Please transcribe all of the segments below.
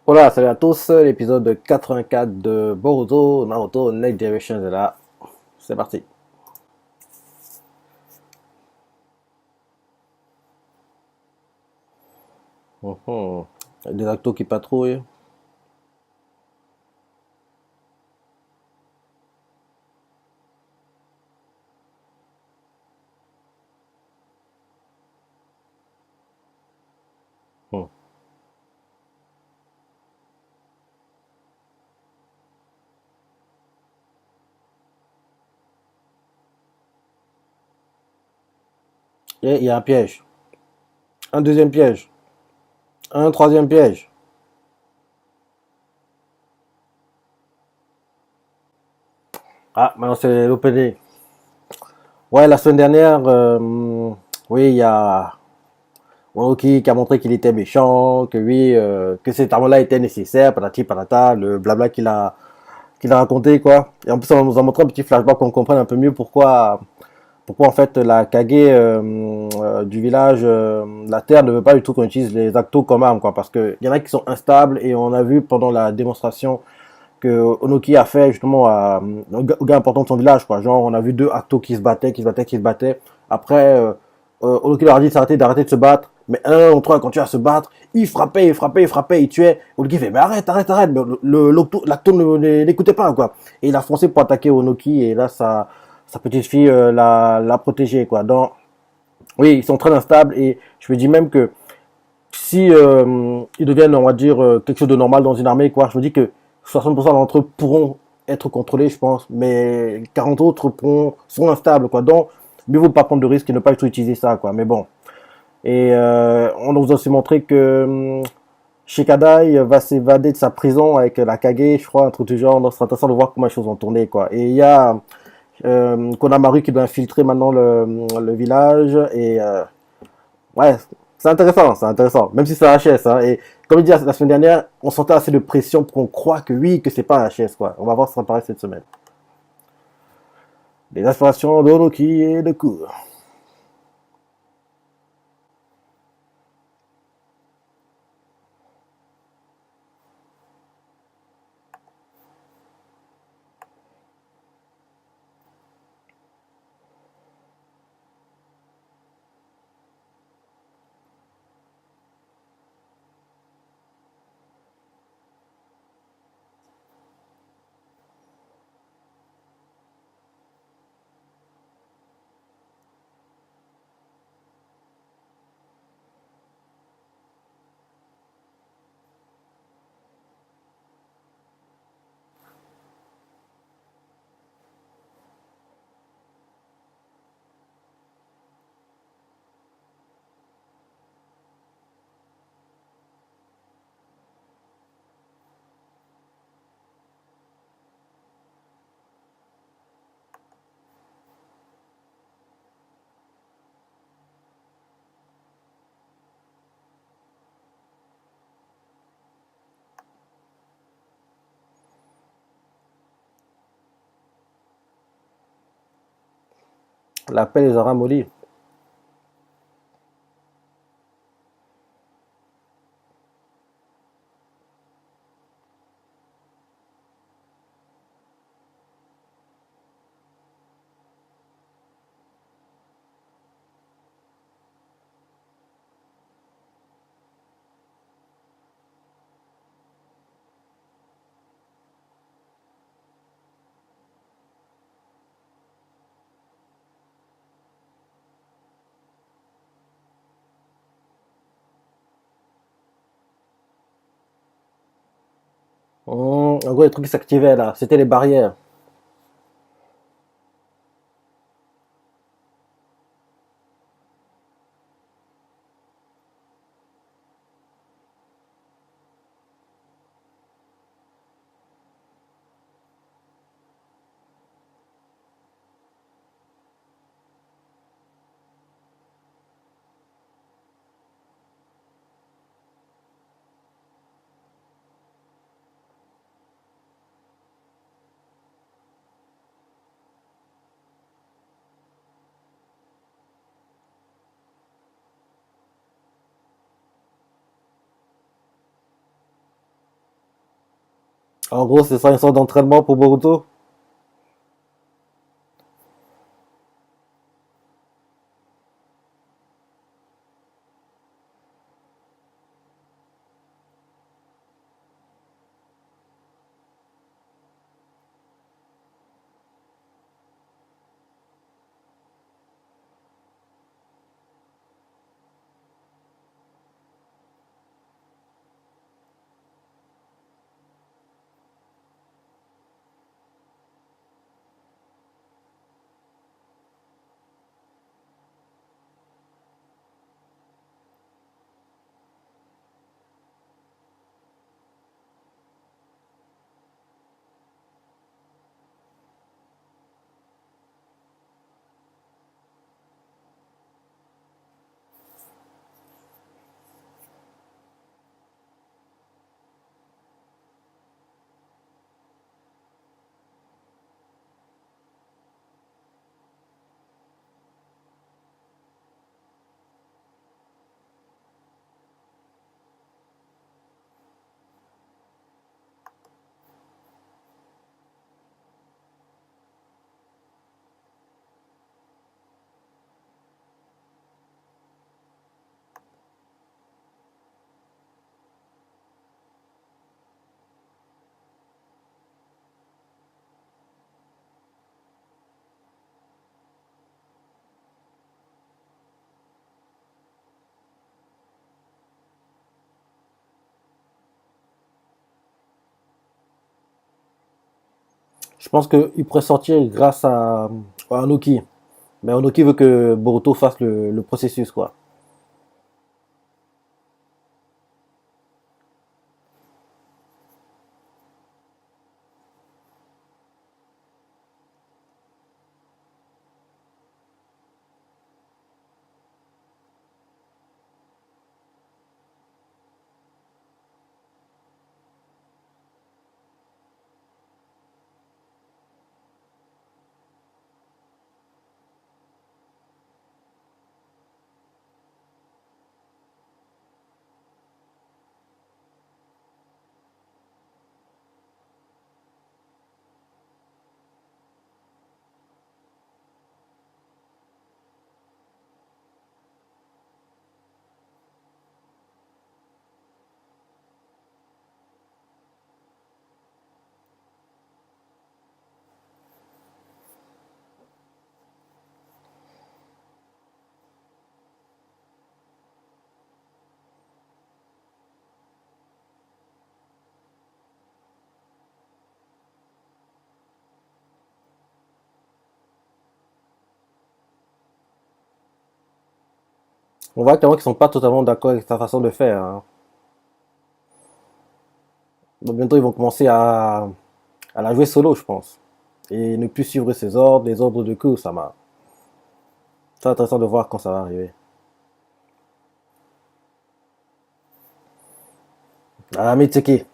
Voilà, salut à tous, l'épisode 84 de Boruto Naruto Next Generation est là. C'est parti. Mhm. Des actos qui patrouillent. Mhm. Et il y a un piège. Un deuxième piège. Un troisième piège. Ah, maintenant c'est l'OPD. Ouais, la semaine dernière, oui, il y a Wanoki qui a montré qu'il était méchant, que oui, que cet arme-là était nécessaire, patati patata, le blabla qu'il a raconté, quoi. Et en plus, on nous a montré un petit flashback pour qu'on comprenne un peu mieux pourquoi en fait la Kage du village, la Terre ne veut pas du tout qu'on utilise les actos comme armes, quoi, parce que il y en a qui sont instables et on a vu pendant la démonstration que Onoki a fait justement au gars important de son village, quoi. Genre on a vu deux actos qui se battaient, qui se battaient, qui se battaient. Après, Onoki leur a dit d'arrêter de se battre. Mais un ou trois, quand tu vas se battre, il frappait, il frappait, il frappait, il tuait. Onoki fait, mais arrête, arrête, arrête. Mais l'acto n'écoutait pas, quoi. Et il a foncé pour attaquer Onoki et là, sa petite fille l'a protégé, quoi. Donc, oui, ils sont très instables et je me dis même que si ils deviennent, on va dire, quelque chose de normal dans une armée, quoi, je me dis que 60% d'entre eux pourront être contrôlés, je pense, mais 40 autres sont instables, quoi. Donc, mieux vaut pas prendre de risques et ne pas du tout utiliser ça, quoi. Mais bon. Et on nous a aussi montré que Shikadai va s'évader de sa prison avec la Kage, je crois, un truc du genre. Donc, c'est intéressant de voir comment les choses vont tourner, quoi. Et il y a Konamaru qui doit infiltrer maintenant le village et ouais, c'est intéressant, c'est intéressant. Même si c'est un HS, hein. Et comme il dit la semaine dernière, on sentait assez de pression pour qu'on croit que oui, que c'est pas un HS, quoi. On va voir si ça paraît cette semaine. Les aspirations d'Oroki et de Cour. L'appel les aura mollis. En gros, les trucs qui s'activaient là, c'était les barrières. En gros, c'est ça une sorte d'entraînement pour Boruto. Je pense qu'il pourrait sortir grâce à Anuki. Mais Anuki veut que Boruto fasse le processus, quoi. On voit clairement qu'ils sont pas totalement d'accord avec sa façon de faire, hein. Donc bientôt ils vont commencer à la jouer solo, je pense. Et ne plus suivre ses ordres, les ordres de Kurosama. C'est intéressant de voir quand ça va arriver. Ah, Mitsuki.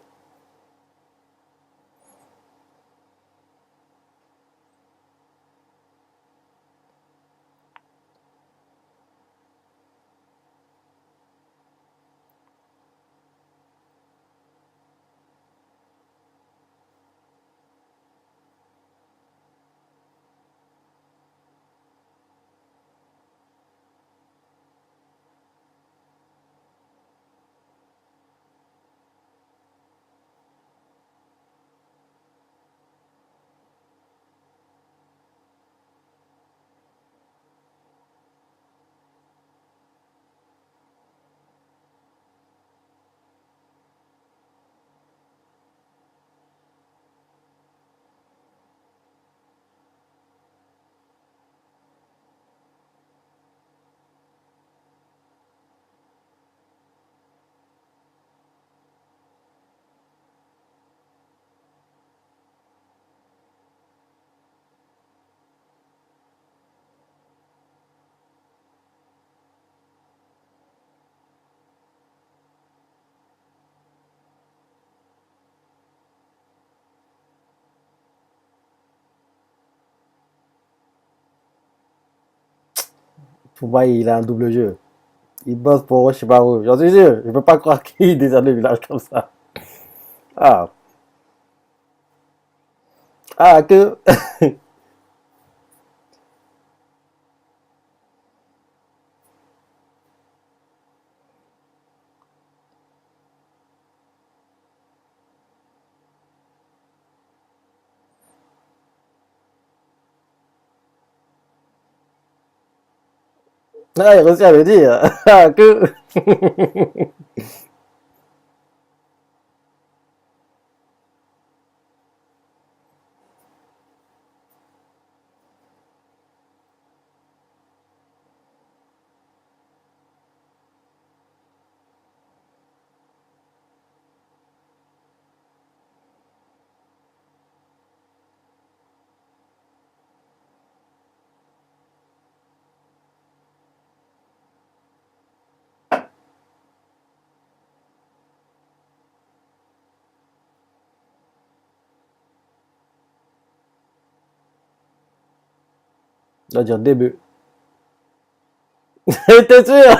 Pour moi, il a un double jeu. Il bosse pour Orochimaru. J'en suis sûr. Je peux pas croire qu'il descend le village comme ça. Ah, Ah, que. Ah, il a réussi à le dire. Ah, que. Il va dire début. T'es sûr?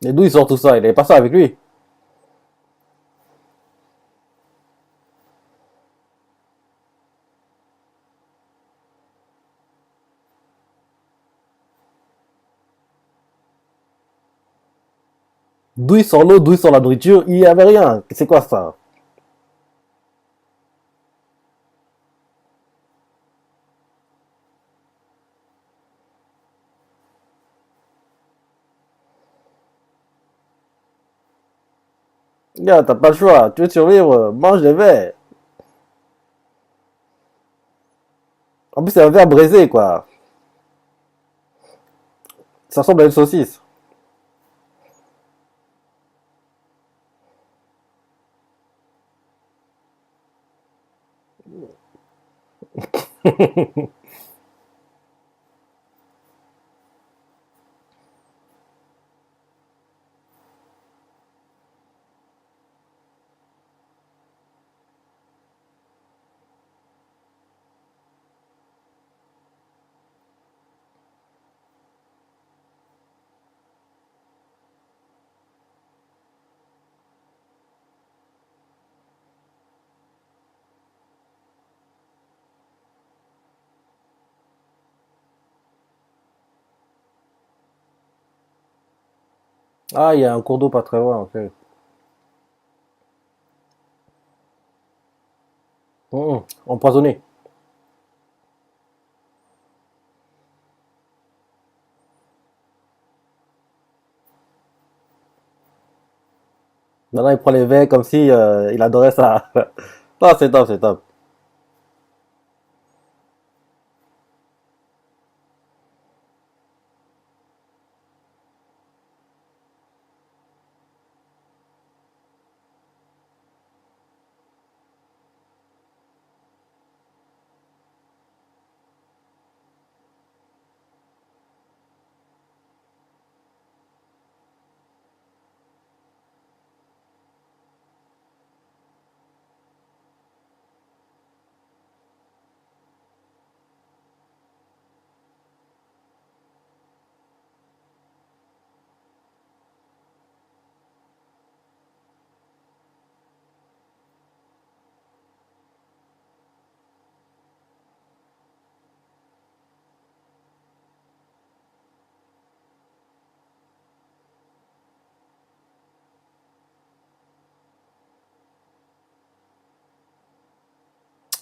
Et d'où il sort tout ça? Il avait pas ça avec lui. D'où il sort l'eau, d'où il sort la nourriture, il y avait rien. C'est quoi ça? Gars, t'as pas le choix. Tu veux survivre, mange des verres. En plus, c'est un verre braisé, quoi. Ça ressemble à une saucisse. Ah, il y a un cours d'eau pas très loin, ok. Empoisonné. Maintenant, il prend les verres comme si il adorait ça. Non, c'est top, c'est top.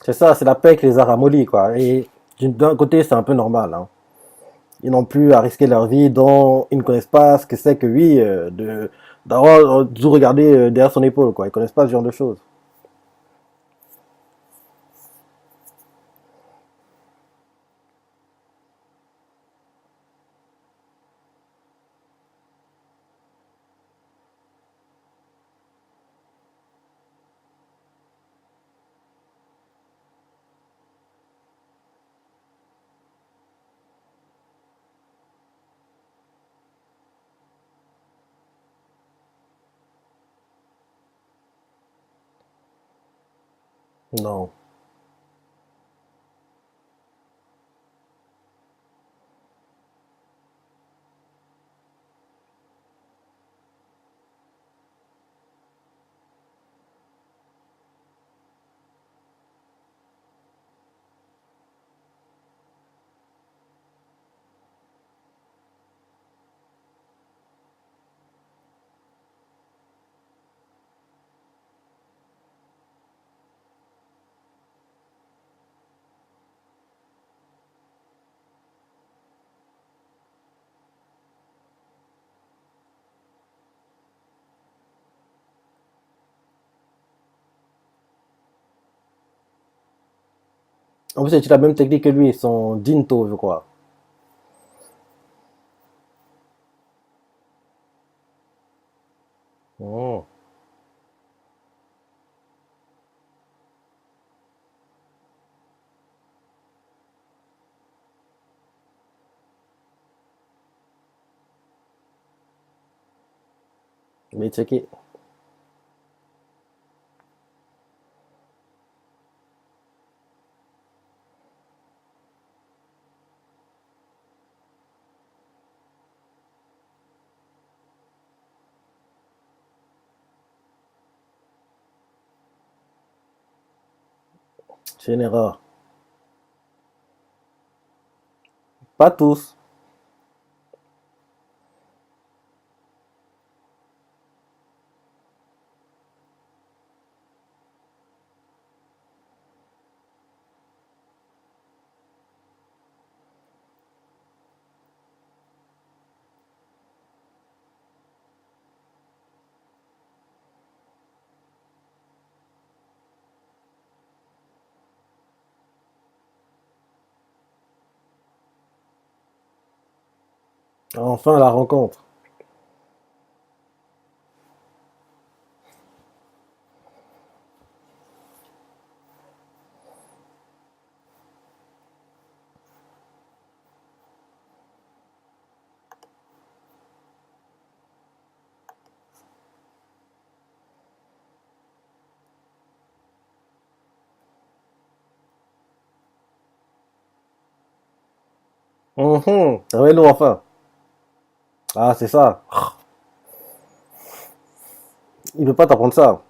C'est ça, c'est la paix qui les a ramollis, quoi. Et d'un côté, c'est un peu normal, hein. Ils n'ont plus à risquer leur vie, dont ils ne connaissent pas ce que c'est que lui, d'avoir toujours regardé derrière son épaule, quoi. Ils connaissent pas ce genre de choses. Non. En plus, c'est la même technique que lui, son Dinto, je crois. Oh. Mais checker. C'est une erreur. Pas tous. Enfin, la rencontre. Réveille-nous enfin. Ah, c'est ça. Il veut pas t'apprendre ça.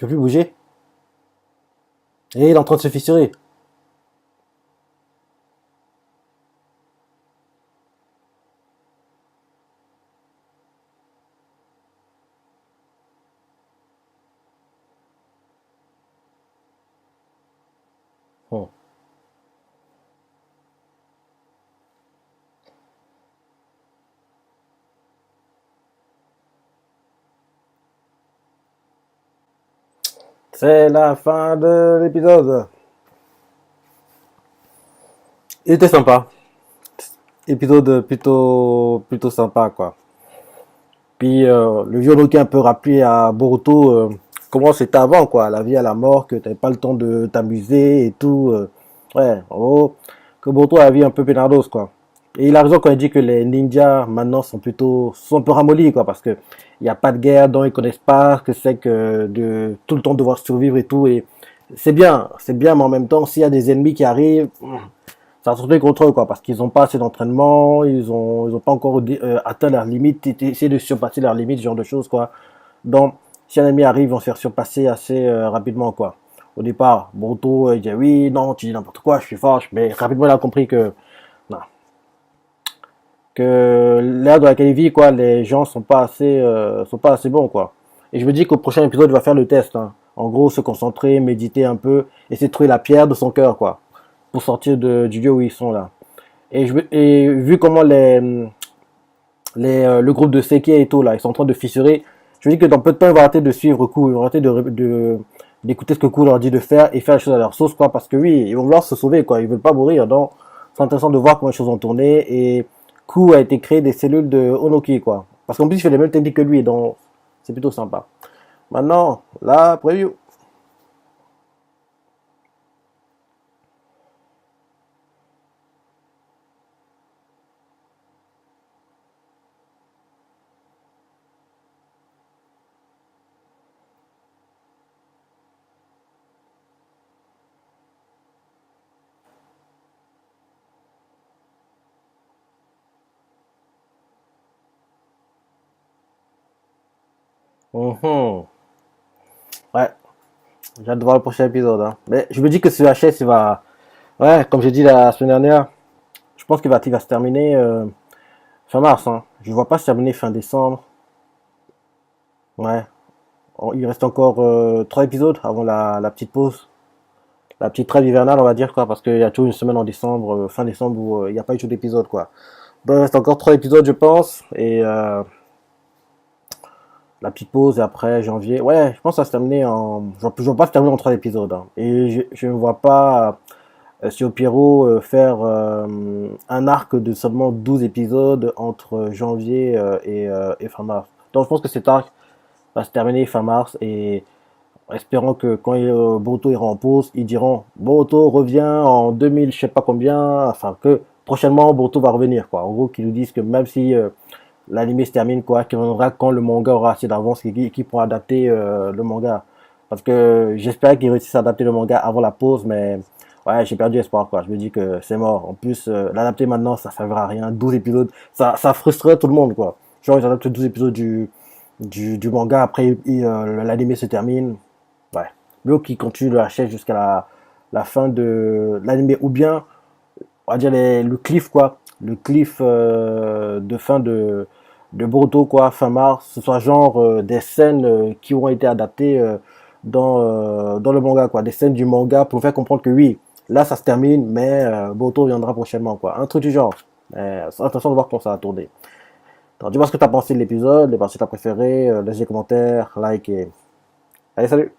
peut plus bouger. Et il est en train de se fissurer. Hmm. C'est la fin de l'épisode. Il était sympa. Épisode plutôt sympa, quoi. Puis le vieux Loki un peu rappelé à Boruto comment c'était avant, quoi. La vie à la mort, que t'avais pas le temps de t'amuser et tout. Ouais, en gros, que Boruto a la vie un peu pénardos, quoi. Et il a raison quand il dit que les ninjas maintenant sont un peu ramollis, quoi, parce que il n'y a pas de guerre, dont ils connaissent pas, que c'est que de tout le temps devoir survivre et tout. Et c'est bien, mais en même temps, s'il y a des ennemis qui arrivent, ça se retrouve contre eux, quoi, parce qu'ils n'ont pas assez d'entraînement, ils ont pas encore atteint leurs limites, essayer de surpasser leurs limites, ce genre de choses, quoi. Donc, si un ennemi arrive, ils vont se faire surpasser assez rapidement, quoi. Au départ, Boruto, il dit oui, non, tu dis n'importe quoi, je suis fort, mais rapidement, il a compris que, non, que l'ère dans laquelle il vit, quoi, les gens sont pas assez bons, quoi. Et je me dis qu'au prochain épisode, il va faire le test, hein. En gros, se concentrer, méditer un peu, essayer de trouver la pierre de son cœur, quoi, pour sortir du lieu où ils sont, là. Et vu comment le groupe de Seki et tout, là, ils sont en train de fissurer, je me dis que dans peu de temps, ils vont arrêter de suivre Ku, ils vont arrêter d'écouter ce que Ku leur dit de faire et faire les choses à leur sauce, quoi, parce que oui, ils vont vouloir se sauver, quoi, ils veulent pas mourir, donc c'est intéressant de voir comment les choses ont tourné, et Ku a été créé des cellules de Onoki, quoi, parce qu'en plus, il fait les mêmes techniques que lui, donc c'est plutôt sympa. Maintenant, la preview. Mhm. Ouais, j'ai hâte de voir le prochain épisode, hein. Mais je me dis que ce HS, il va, ouais, comme j'ai dit la semaine dernière, je pense qu'il va se terminer fin mars, hein. Je ne vois pas se terminer fin décembre. Ouais. Il reste encore 3 épisodes avant la petite pause. La petite trêve hivernale, on va dire, quoi. Parce qu'il y a toujours une semaine en décembre, fin décembre, où il n'y a pas eu tout d'épisode, quoi. Donc, il reste encore 3 épisodes, je pense. Et la petite pause, et après janvier. Ouais, je pense que ça va se terminer en. Je vois pas se terminer en 3 épisodes, hein. Et je ne vois pas sur Pierrot faire un arc de seulement 12 épisodes entre janvier et fin mars. Donc je pense que cet arc va se terminer fin mars et espérant que quand Boruto ira en pause, ils diront Boruto revient en 2000, je sais pas combien, enfin que prochainement Boruto va revenir, quoi. En gros, qu'ils nous disent que même si l'anime se termine, quoi, qu'il reviendra quand le manga aura assez d'avance, qu'ils pourront adapter le manga. Parce que j'espérais qu'ils réussissent à adapter le manga avant la pause, mais ouais, j'ai perdu espoir, quoi. Je me dis que c'est mort. En plus, l'adapter maintenant, ça servira à rien. 12 épisodes, ça frustrerait tout le monde, quoi. Genre, ils adaptent 12 épisodes du manga, après l'anime se termine. Ouais. Mieux qui continue le HS jusqu'à la fin de l'anime, ou bien, on va dire le cliff, quoi. Le cliff de fin de Boruto, quoi, fin mars. Ce soit genre des scènes qui ont été adaptées dans le manga, quoi. Des scènes du manga pour faire comprendre que oui, là, ça se termine, mais Boruto viendra prochainement, quoi. Un truc du genre. C'est intéressant de voir comment ça va tourner. Donc, dis-moi ce que tu as pensé de l'épisode, les parties que tu as préférées, laisse des commentaires, like et... Allez, salut!